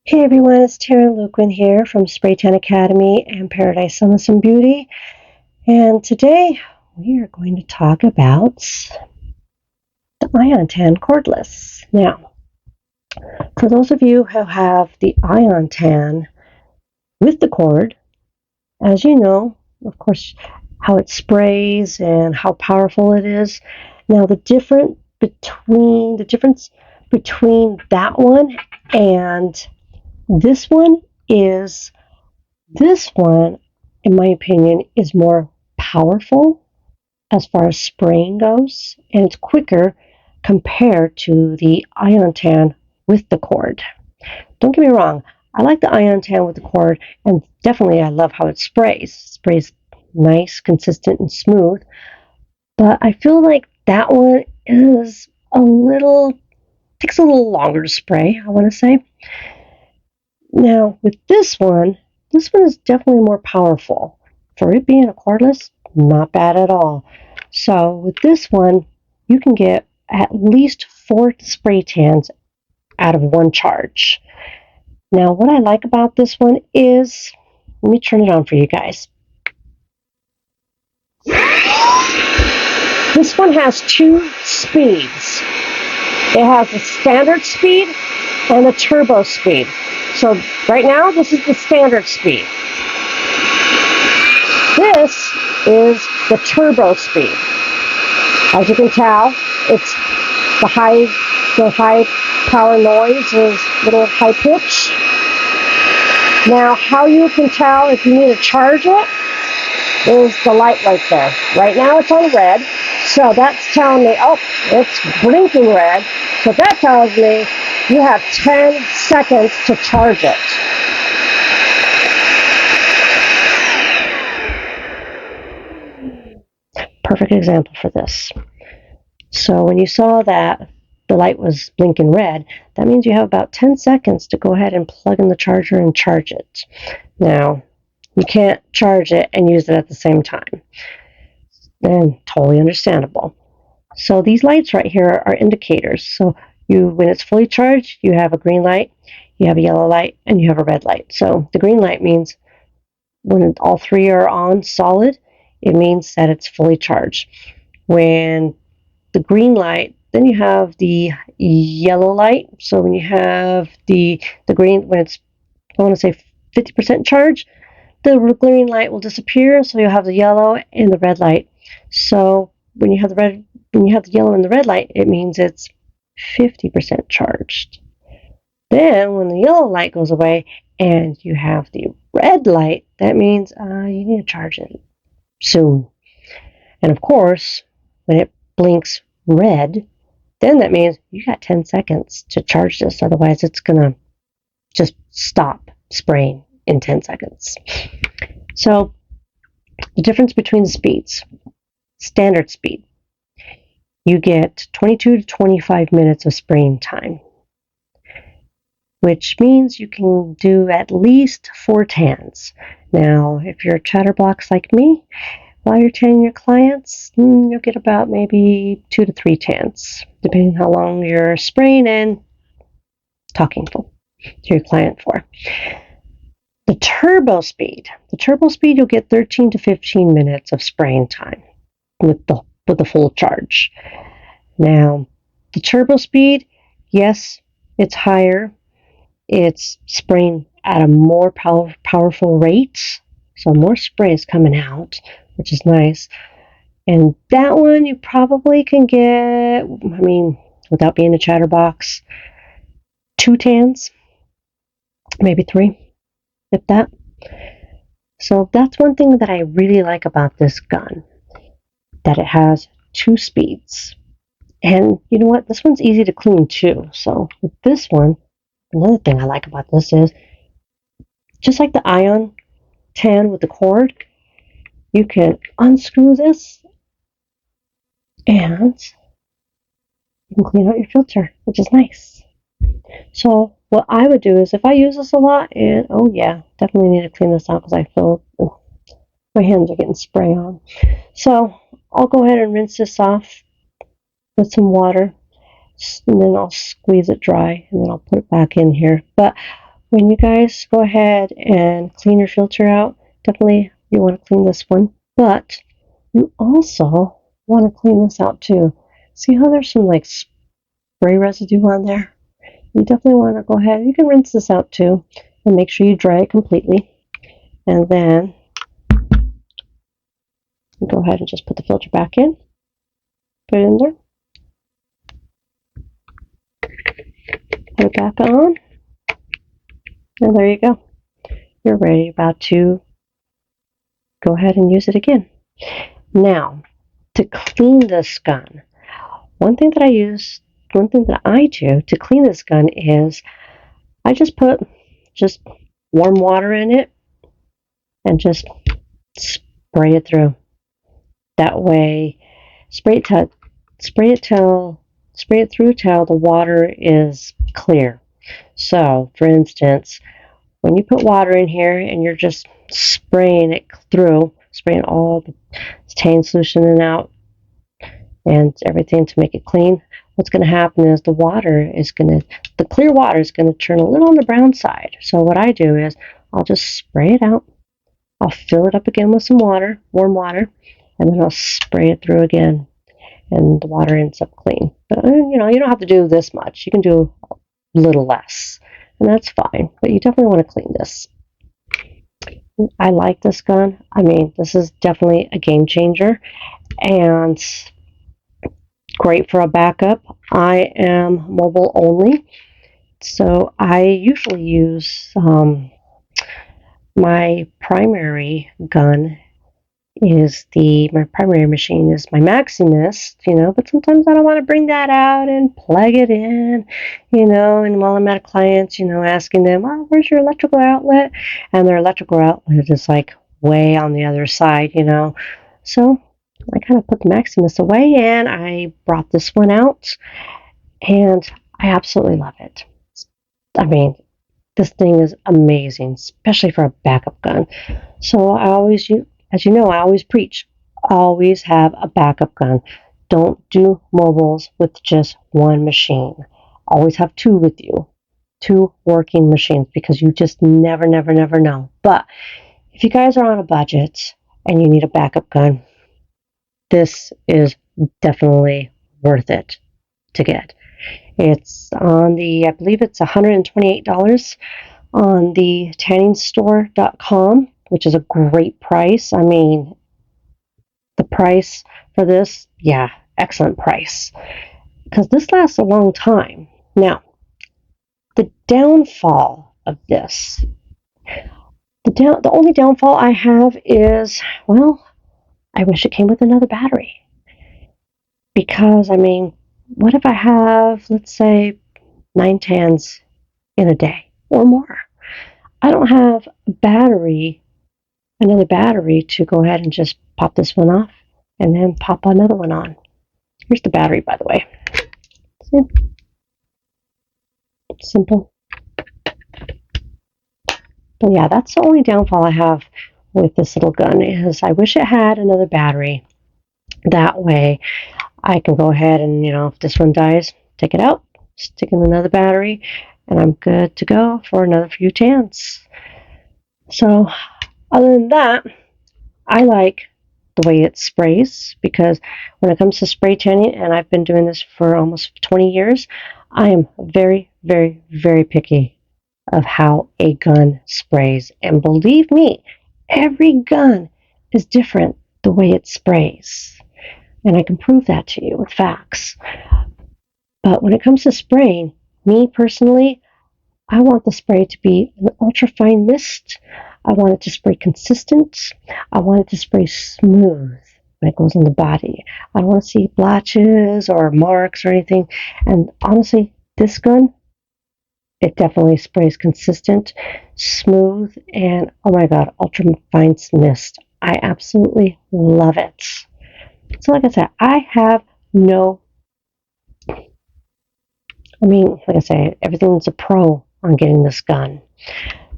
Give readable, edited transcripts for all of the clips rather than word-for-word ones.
Hey everyone, it's Taryn Luquin here from Spray Tan Academy and Paradise Summits and Beauty. And today we are going to talk about the Ion Tan Cordless. Now, for those of you who have the Ion Tan with the cord, as you know, of course, how it sprays and how powerful it is. Now, the difference between that one and this one is this one, in my opinion, is more powerful as far as spraying goes, and it's quicker compared to the Ion Tan with the cord. Don't get me wrong, I like the Ion Tan with the cord, and definitely I love how it sprays. It sprays nice, consistent, and smooth, but I feel like that one takes a little longer to spray, I want to say. Now, with this one is definitely more powerful. For it being a cordless, not bad at all. So with this one, you can get at least 4 spray tans out of one charge. Now, what I like about this one is, let me turn it on for you guys. This one has 2 speeds. It has the standard speed and the turbo speed. So right now, this is the standard speed. This is the turbo speed. As you can tell, it's the high power noise is a little high pitch. Now, how you can tell if you need to charge it is the light right there. Right now it's on red, so that's telling me, oh, it's blinking red. So that tells me you have 10 seconds to charge it. Perfect example for this. So when you saw that the light was blinking red, that means you have about 10 seconds to go ahead and plug in the charger and charge it. Now, you can't charge it and use it at the same time. And totally understandable. So these lights right here are indicators. So when it's fully charged, you have a green light, you have a yellow light, and you have a red light. So the green light means when all 3 are on solid, it means that it's fully charged. When the green light, then you have the yellow light. So when you have the green, when it's, I want to say 50% charged, the green light will disappear. So you'll have the yellow and the red light. So when you have the yellow and the red light, it means it's 50% charged. Then when the yellow light goes away and you have the red light, that means you need to charge it soon. And of course, when it blinks red, then that means you got 10 seconds to charge this. Otherwise, it's going to just stop spraying in 10 seconds. So the difference between the speeds. Standard speed, you get 22 to 25 minutes of spraying time, which means you can do at least 4 tans. Now, if you're a chatterbox like me, while you're tanning your clients, you'll get about maybe 2 to 3 tans, depending how long you're spraying and talking to your client for. The turbo speed, you'll get 13 to 15 minutes of spraying time with the full charge. Now, the turbo speed, yes, it's higher. It's spraying at a more powerful rate, so more spray is coming out, which is nice. And that one you probably can get, without being a chatterbox, 2 tans, maybe 3, if that. So that's one thing that I really like about this gun, that it has 2 speeds. And you know what? This one's easy to clean too. So with this one, another thing I like about this is, just like the Ion Tan with the cord, you can unscrew this and you can clean out your filter, which is nice. So what I would do is, if I use this a lot, and oh yeah, definitely need to clean this out because I feel my hands are getting spray on. So I'll go ahead and rinse this off with some water, and then I'll squeeze it dry, and then I'll put it back in here. But when you guys go ahead and clean your filter out, definitely you want to clean this one, but you also want to clean this out too. See how there's some like spray residue on there? You definitely want to go ahead, you can rinse this out too, and make sure you dry it completely. And then you go ahead and just put the filter back in, put it in there, put it back on, and there you go. You're ready about to go ahead and use it again. Now, to clean this gun, one thing that I do to clean this gun is I just put warm water in it and just spray it through. That way, spray it through till the water is clear. So, for instance, when you put water in here and you're just spraying it through, spraying all the stain solution in and out and everything to make it clean, what's going to happen is the clear water is going to turn a little on the brown side. So what I do is I'll just spray it out. I'll fill it up again with some water, warm water, and then I'll spray it through again, and the water ends up clean. But you don't have to do this much. You can do a little less, and that's fine. But you definitely want to clean this. I like this gun. I mean, this is definitely a game changer, and great for a backup. I am mobile only, so I usually use my primary machine is my Maximus, but sometimes I don't want to bring that out and plug it in, and while I'm at a client's, asking them, oh, where's your electrical outlet? And their electrical outlet is like way on the other side, So I kind of put the Maximus away and I brought this one out and I absolutely love it. I mean, this thing is amazing, especially for a backup gun. So I always preach, always have a backup gun. Don't do mobiles with just one machine. Always have two with you, two working machines, because you just never know. But if you guys are on a budget and you need a backup gun, this is definitely worth it to get. It's I believe it's $128 on the tanningstore.com, which is a great price. I mean, the price for this, yeah, excellent price, because this lasts a long time. Now, the downfall of this, the only downfall I have is, well, I wish it came with another battery. Because, I mean, what if I have, let's say, 9 tans in a day or more? I don't have another battery to go ahead and just pop this one off and then pop another one on. Here's the battery, by the way. See? Simple. But yeah, that's the only downfall I have with this little gun, is I wish it had another battery. That way I can go ahead and, if this one dies, take it out, stick in another battery, and I'm good to go for another few tans. So other than that, I like the way it sprays, because when it comes to spray tanning, and I've been doing this for almost 20 years, I am very, very, very picky of how a gun sprays. And believe me, every gun is different the way it sprays. And I can prove that to you with facts. But when it comes to spraying, me personally, I want the spray to be an ultra-fine mist. I want it to spray consistent. I want it to spray smooth when it goes on the body. I don't want to see blotches or marks or anything. And honestly, this gun, it definitely sprays consistent, smooth, and oh my god, ultra-fine mist. I absolutely love it. So like I said, everything's a pro on getting this gun.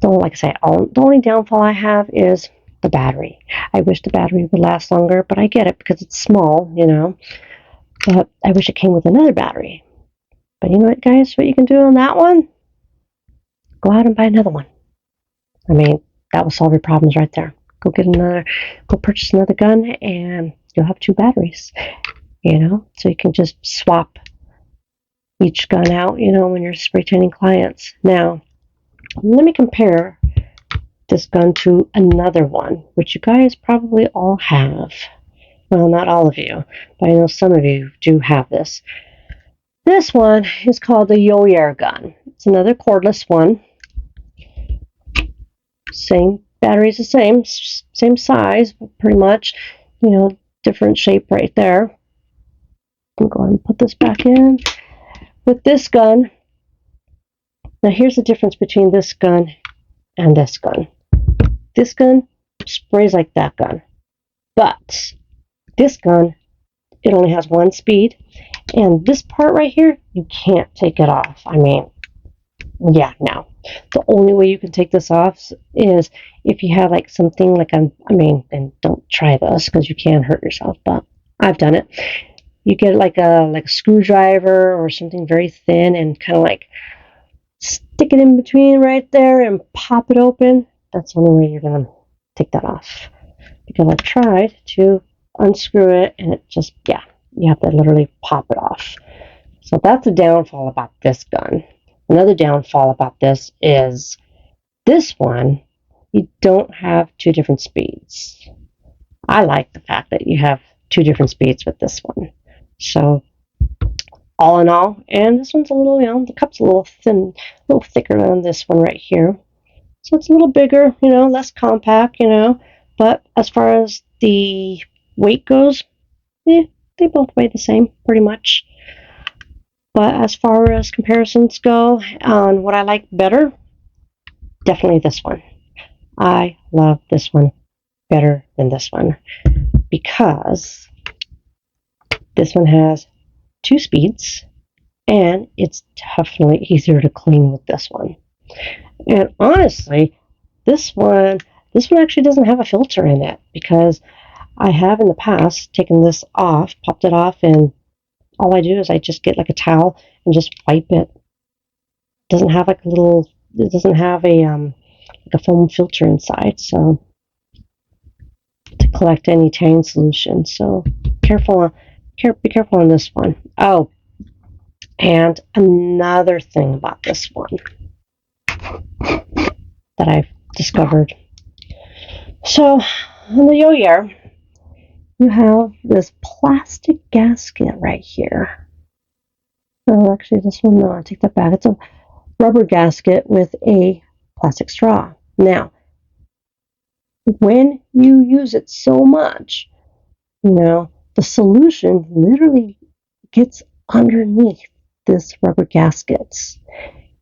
The only downfall I have is the battery. I wish the battery would last longer, but I get it because it's small, But I wish it came with another battery. But you know what, guys, what you can do on that one? go out and buy another one. I mean, that will solve your problems right there. Go purchase another gun, and you'll have 2 batteries, so you can just swap each gun out, when you're spray tanning clients. Now, let me compare this gun to another one, which you guys probably all have. Well, not all of you, but I know some of you do have this. This one is called the Yo-Yer gun. It's another cordless one. Same battery's the same size, pretty much. Different shape right there. I'm going to put this back in. With this gun, now here's the difference between this gun and this gun. This gun sprays like that gun, but this gun, it only has 1 speed, and this part right here, you can't take it off. I mean, yeah, no. The only way you can take this off is if you have like something like and don't try this because you can hurt yourself, but I've done it. You get like a screwdriver or something very thin and kind of like stick it in between right there and pop it open. That's the only way you're going to take that off. Because I've tried to unscrew it and it just, you have to literally pop it off. So that's a downfall about this gun. Another downfall about this is this one, you don't have 2 different speeds. I like the fact that you have 2 different speeds with this one. So all in all, and this one's a little, the cup's a little thin, a little thicker than this one right here. So it's a little bigger, less compact, but as far as the weight goes, they both weigh the same, pretty much. But as far as comparisons go on what I like better, definitely this one. I love this one better than this one because this one has 2 speeds and it's definitely easier to clean with this one. And honestly, this one actually doesn't have a filter in it because I have in the past taken this off, popped it off, and all I do is I just get like a towel and just wipe it. It doesn't have like a foam filter inside, so to collect any tang solution. So be careful on this one. Oh, and another thing about this one that I've discovered. So on the Yo-Yer, you have this plastic gasket right here. Oh, actually, this one, no, I take that back. It's a rubber gasket with a plastic straw. Now, when you use it so much, the solution literally gets underneath this rubber gasket.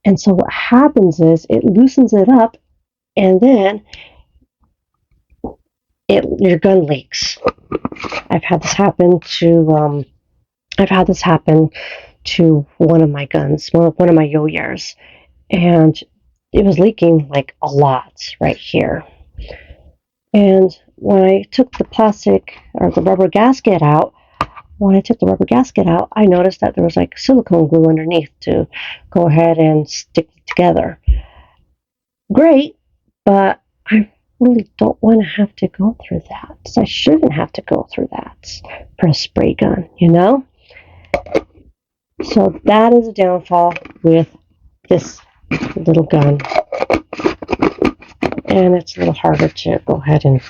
And so what happens is it loosens it up, and then your gun leaks. I've had this happen to one of my guns, one of my Yo-Yers, and it was leaking like a lot right here. And when I took the rubber gasket out, I noticed that there was like silicone glue underneath to go ahead and stick it together. Great, but I really don't want to have to go through that. I shouldn't have to go through that for a spray gun, So that is a downfall with this little gun. And it's a little harder to go ahead and,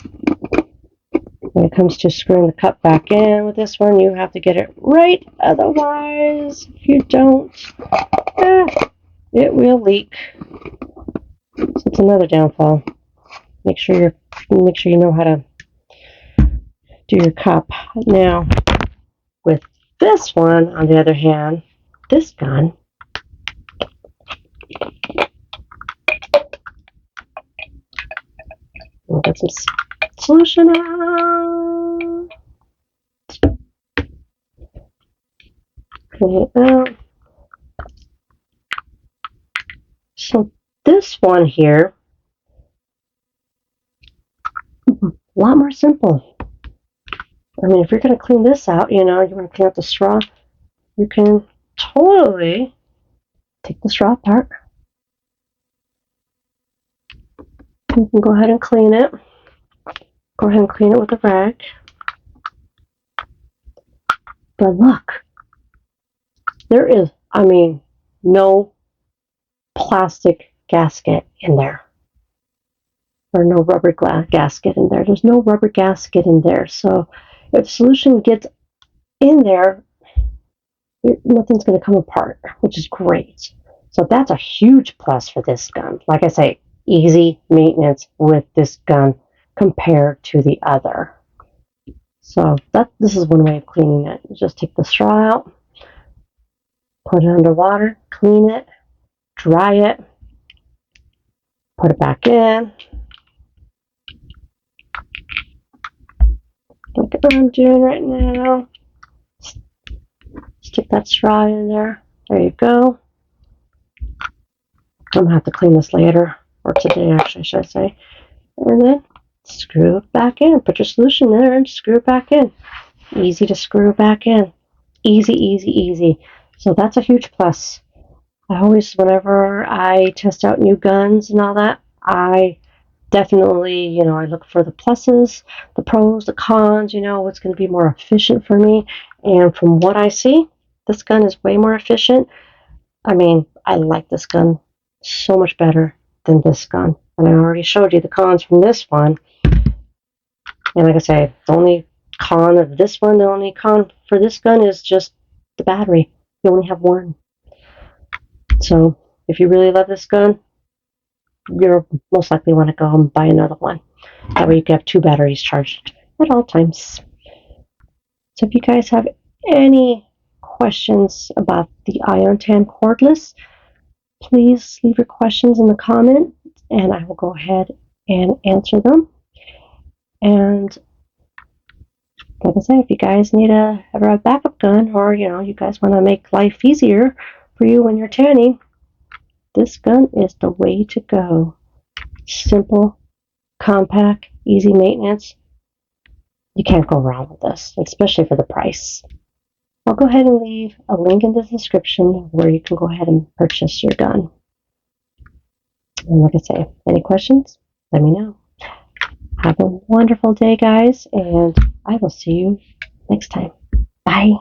when it comes to screwing the cup back in with this one, you have to get it right. Otherwise, if you don't, it will leak. So it's another downfall. Make sure you know how to do your cup. Now, with this one, on the other hand, this gun, we'll get some solution out. Clean it out. So this one here, a lot more simple. I mean, if you're going to clean this out, you want to clean out the straw, you can totally take the straw apart, You can go ahead and clean it. Go ahead and clean it with a rag. But look, there is, no plastic gasket in there. Or no rubber gasket in there. There's no rubber gasket in there. So if the solution gets in there, nothing's going to come apart, which is great. So that's a huge plus for this gun. Like I say, easy maintenance with this gun compared to the other. So this is one way of cleaning it. You just take the straw out, put it under water, clean it, dry it, put it back in. Look at what I'm doing right now. Stick that straw in there. There you go. I'm going to have to clean this later, or today actually, should I say. And then screw it back in. Put your solution in there and screw it back in. Easy to screw back in. Easy, easy, easy. So that's a huge plus. I always, whenever I test out new guns and all that, I definitely, I look for the pluses, the pros, the cons, what's going to be more efficient for me. And from what I see, this gun is way more efficient. I like this gun so much better than this gun. And I already showed you the cons from this one. And like I say, the only con of this one, the only con for this gun is just the battery. You only have one. So if you really love this gun, you'll most likely want to go and buy another one. That way you can have 2 batteries charged at all times. So if you guys have any questions about the Ion Tan Cordless, please leave your questions in the comment and I will go ahead and answer them. And like I said, if you guys need a backup gun, or you guys want to make life easier for you when you're tanning, this gun is the way to go. Simple, compact, easy maintenance. You can't go wrong with this, especially for the price. I'll go ahead and leave a link in the description where you can go ahead and purchase your gun. And like I say, any questions, let me know. Have a wonderful day, guys, and I will see you next time. Bye.